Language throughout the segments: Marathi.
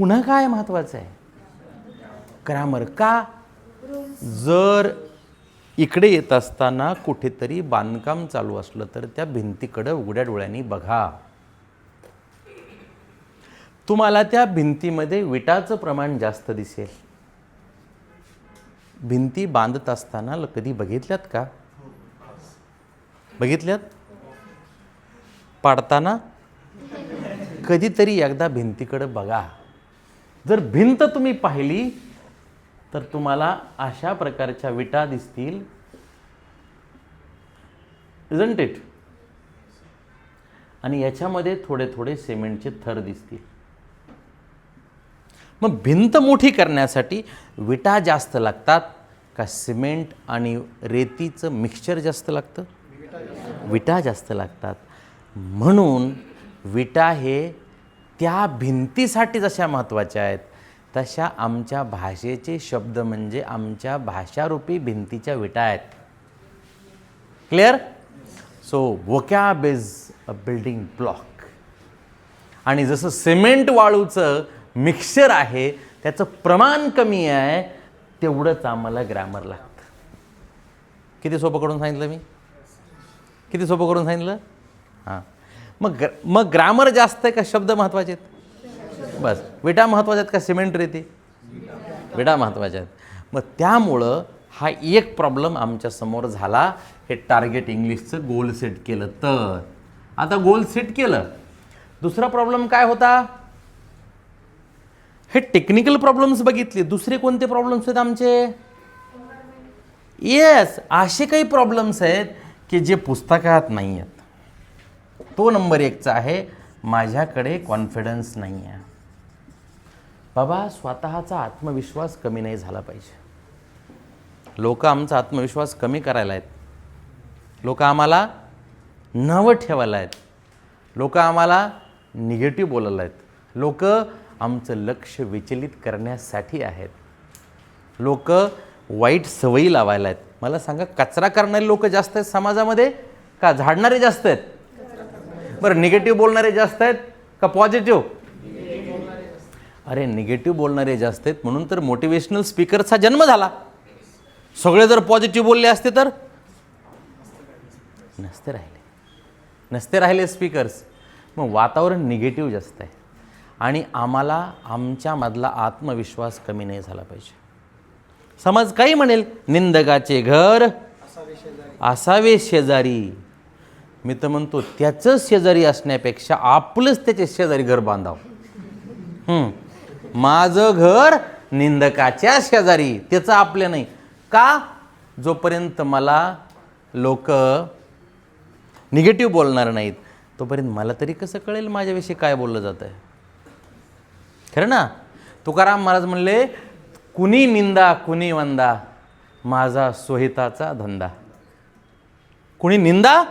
पुन्हा काय महत्वाचं आहे? ग्रामर. का? जर इकडे येत असताना कुठेतरी बांधकाम चालू असलं तर त्या भिंतीकडे उघड्या डोळ्यांनी बघा. तुम्हाला त्या भिंतीमध्ये विटाचं प्रमाण जास्त दिसेल. भिंती बांधत असताना कधी बघितल्यात का? बघितल्यात? पाडताना कधीतरी एकदा भिंतीकडे बघा. जर भिंत तुम्ही पाहिली तर तुम्हाला अशा प्रकारच्या विटा दिसतील. Isn't it? आणि याच्यामध्ये थोडे थोडे सिमेंटचे थर दिसतील. मग भिंत मोठी करण्यासाठी विटा जास्त लागतात का सिमेंट आणि रेतीचं मिक्सचर जास्त लागतं? विटा जास्त लागतात. म्हणून विटा हे त्या भिंतीसाठी जशा महत्त्वाच्या आहेत तशा आमच्या भाषेचे शब्द म्हणजे आमच्या भाषारूपी भिंतीच्या विटा आहेत. Clear? So vocab is a building block. आणि जसं सिमेंट वाळूचं मिक्सचर आहे त्याचं प्रमाण कमी आहे तेवढंच आम्हाला ग्रामर लागतं. किती सोपं करून सांगितलं मी? किती सोपं करून सांगितलं? हां. मग ग्रामर जास्त आहे का शब्द महत्त्वाचे आहेत? बस. विटा महत्त्वाच्या आहेत का सिमेंट रेती? विटा महत्त्वाच्या आहेत. मग त्यामुळं हा एक प्रॉब्लेम आमच्या समोर झाला. हे टार्गेट इंग्लिशचं गोल सेट केलं तर. आता गोल सेट केलं. दुसरा प्रॉब्लेम काय होता? हे टेक्निकल प्रॉब्लेम्स बघितले. दुसरे कोणते प्रॉब्लेम्स आहेत आमचे? येस, असे काही प्रॉब्लेम्स आहेत की जे पुस्तकात नाही आहेत. तो नंबर 1चा आहे, माझ्याकडे कॉन्फिडन्स नाही आहे. बाबा, स्वतःचा आत्मविश्वास कमी नाही झाला पाहिजे. लोक आमचा आत्मविश्वास कमी करायला आहेत. लोक आम्हाला नावं ठेवायला आहेत. लोक आम्हाला निगेटिव्ह बोलायला आहेत. लोक आमचं लक्ष विचलित करण्यासाठी आहेत. लोक वाईट सवयी लावायला आहेत. मला सांगा, कचरा करणारे लोक जास्त आहेत समाजामध्ये का झाडणारे जास्त आहेत? बरं, निगेटिव्ह बोलणारे जास्त आहेत का पॉझिटिव्ह? अरे, निगेटिव्ह बोलणारे जास्त आहेत म्हणून तर मोटिवेशनल स्पीकरचा जन्म झाला. सगळे जर पॉझिटिव्ह बोलले असते तर नसते राहिले स्पीकर्स. मग वातावरण निगेटिव्ह जास्त आहे आणि आम्हाला आमच्यामधला आत्मविश्वास कमी नाही झाला पाहिजे. समाज काही म्हणेल, निंदकाचे घर असावे शेजारी. मी तर म्हणतो त्याचं शेजारी असण्यापेक्षा आपलंच त्याचे शेजारी घर बांधावं. माझं घर निंदकाच्या शेजारी, त्याचं आपलं नाही. का? जोपर्यंत मला लोक निगेटिव्ह बोलणार नाहीत तोपर्यंत मला तरी कसं कळेल माझ्याविषयी काय बोललं जातं आहे? खरं ना? तुकाराम महाराज म्हणले, कुणी निंदा कुणी वंदा, माझा सोहिताचा धंदा. कुणी निंदा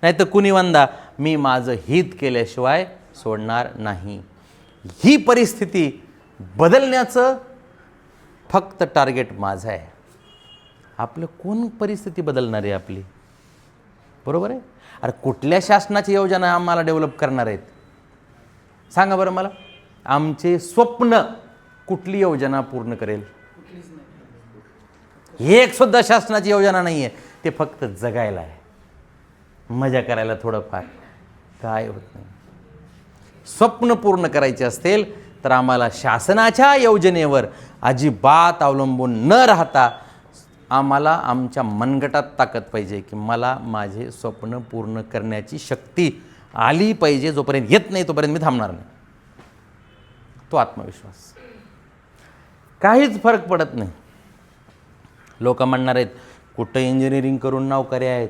नाही तर कुणी वंदा, मी माझं हित केल्याशिवाय सोडणार नाही. ही परिस्थिती बदलण्याचं फक्त टार्गेट माझं आहे. आपलं कोण परिस्थिती बदलणार आहे आपली? बरोबर आहे? अरे, कुठल्या शासनाची योजना आम्हाला डेव्हलप करणार आहेत? सांगा बरं मला. आमचे स्वप्न कुठली योजना पूर्ण करेल? एक सुद्धा शासनाची योजना नाही आहे. ते फक्त जगायला आहे, मजा करायला थोडंफार. काय होत नाही. स्वप्न पूर्ण करायचे असतील तर आम्हाला शासनाच्या योजनेवर अजिबात अवलंबून न राहता आम्हाला आमच्या मनगटात ताकद पाहिजे की मला माझे स्वप्न पूर्ण करण्याची शक्ती आली पाहिजे. जोपर्यंत येत नाही तोपर्यंत मी थांबणार नाही. तो आत्मविश्वास. काहीच फरक पडत नाही. लोक म्हणणार आहेत, कुठं इंजिनिअरिंग करून नोकऱ्या आहेत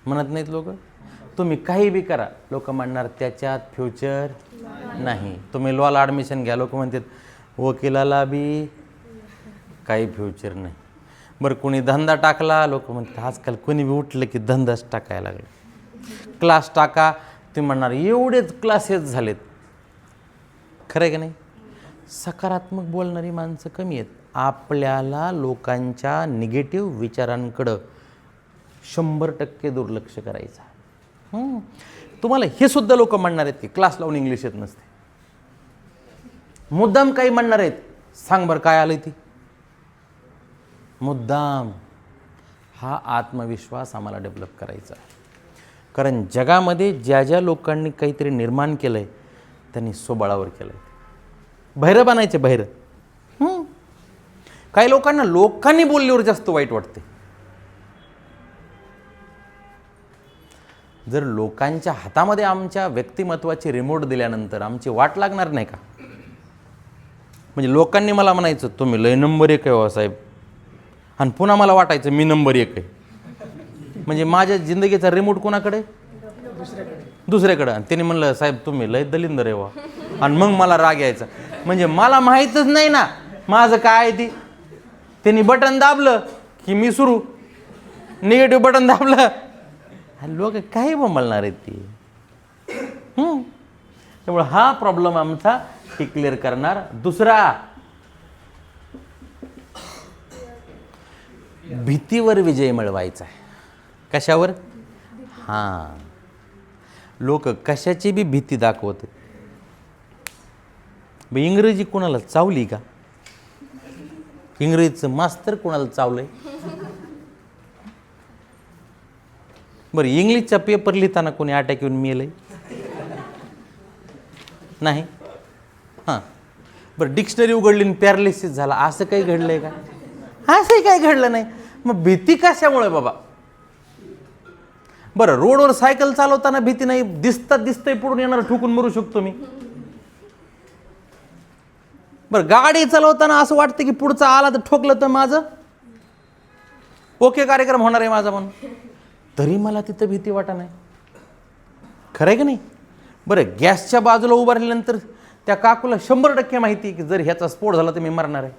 म्हणत नाहीत लोक. तुम्ही काही बी करा, लोक म्हणणार त्याच्यात फ्युचर नाही. तुम्ही लॉला ॲडमिशन घ्या, लोक म्हणतात वकिलाला बी काही फ्युचर नाही. बरं, कुणी धंदा टाकला, लोक म्हणतात आजकाल कुणी बी उठलं की धंदाच टाकायला लागले. क्लास टाका, ते म्हणणार एवढेच क्लासेस झालेत. खरं आहे का नाही? सकारात्मक बोलणारी माणसं कमी आहेत. आपल्याला लोकांच्या निगेटिव्ह विचारांकडं 100% दुर्लक्ष करायचं. तुम्हाला हे सुद्धा लोक म्हणणार आहेत की क्लास लावून इंग्लिश येत नसते. मुद्दाम काही म्हणणार आहेत. सांग बरं काय आलं ती मुद्दाम. हा आत्मविश्वास आम्हाला डेव्हलप करायचा आहे. कारण जगामध्ये ज्या ज्या लोकांनी काहीतरी निर्माण केलं आहे त्यांनी स्वबळावर केलं आहे. बहिरं बनायचे बहिरं. काही लोकांना लोकांनी बोलल्यावर जास्त वाईट वाटते. जर लोकांच्या हातामध्ये आमच्या व्यक्तिमत्वाची रिमोट दिल्यानंतर आमची वाट लागणार नाही का? म्हणजे लोकांनी मला म्हणायचं तुम्ही लय नंबर 1 आहे हो साहेब, आणि पुन्हा मला वाटायचं मी नंबर 1 आहे. म्हणजे माझ्या जिंदगीचा रिमोट कोणाकडे? दुसऱ्याकडे. आणि त्याने म्हणलं साहेब तुम्ही लय दलिंदर आहे वा, आणि मग मला राग यायचा. म्हणजे मला माहीतच नाही ना माझं काय आहे ती. त्यांनी बटन दाबलं की मी सुरू, निगेटिव्ह बटन दाबलं लोक काही बोंबलणार आहेत ती. त्यामुळे हा प्रॉब्लेम आमचा ती क्लिअर करणार. दुसरा, भीतीवर विजय मिळवायचा आहे. कशावर? हां, लोक कशाची बी भीती दाखवते. इंग्रजी कोणाला चावली का? इंग्रजीचं मास्तर कोणाला चावलंय? बरं, इंग्लिशचा पेपर लिहिताना कोणी अटॅक येऊन मेलंय? नाही. हां, बरं, डिक्शनरी उघडली आणि पॅरालिसिस झाला असं काही घडलंय का? असंही काही घडलं नाही. मग भीती कशामुळे बाबा? बरं, रोडवर सायकल चालवताना भीती नाही, दिसतंय पुढून येणार ठोकून मरू शकतो मी. बरं, गाडी चालवताना असं वाटतं की पुढचा आला तर ठोकलं तर माझं ओके कार्यक्रम होणार आहे माझा म्हणून, तरी मला तिथं भीती वाटत नाही. खरं आहे की नाही? बरं, गॅसच्या बाजूला उभं राहिल्यानंतर त्या काकूला 100% माहिती आहे की जर ह्याचा स्फोट झाला तर मी मरणार आहे.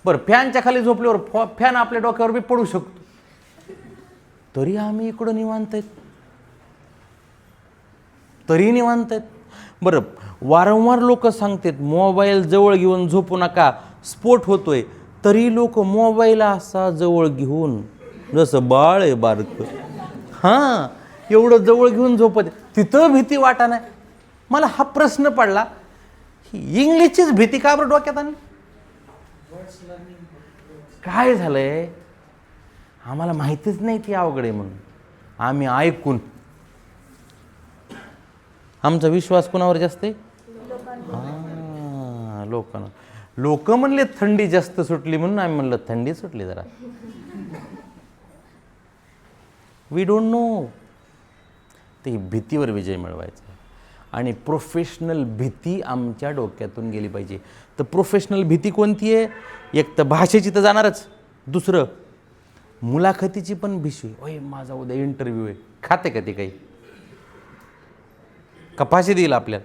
बरं, फॅनच्या खाली झोपल्यावर फॅन आपल्या डोक्यावर बी पडू शकतो, तरी आम्ही इकडं निवांत आहेत. तरी निवांत आहेत. बरं, वारंवार लोक सांगतात मोबाईल जवळ घेऊन झोपू नका स्फोट होतोय, तरी लोक मोबाईल असा जवळ घेऊन जसं बाळ आहे बारकं, हां, एवढं जवळ घेऊन झोपत, तिथं भीती वाटा नाही. मला हा प्रश्न पडला, ही इंग्लिशचीच भीती का बरं डोक्यात आली? काय झालंय? आम्हाला माहितीच नाही ती अवघड आहे म्हणून. आम्ही ऐकून, आमचा विश्वास कोणावर जास्त आहे? हां, लोकांना. लोक म्हणले थंडी जास्त सुटली म्हणून आम्ही म्हणलं थंडी सुटली जरा. We don't know. ते भीतीवर विजय मिळवायचा आणि प्रोफेशनल भीती आमच्या डोक्यातून गेली पाहिजे. तर प्रोफेशनल भीती कोणती आहे? एक तर भाषेची तर जाणारच, दुसरं मुलाखतीची पण भीती. ओय माझा उद्या इंटरव्ह्यू आहे, खाते का ते काही? कपाशी देईल आपल्याला?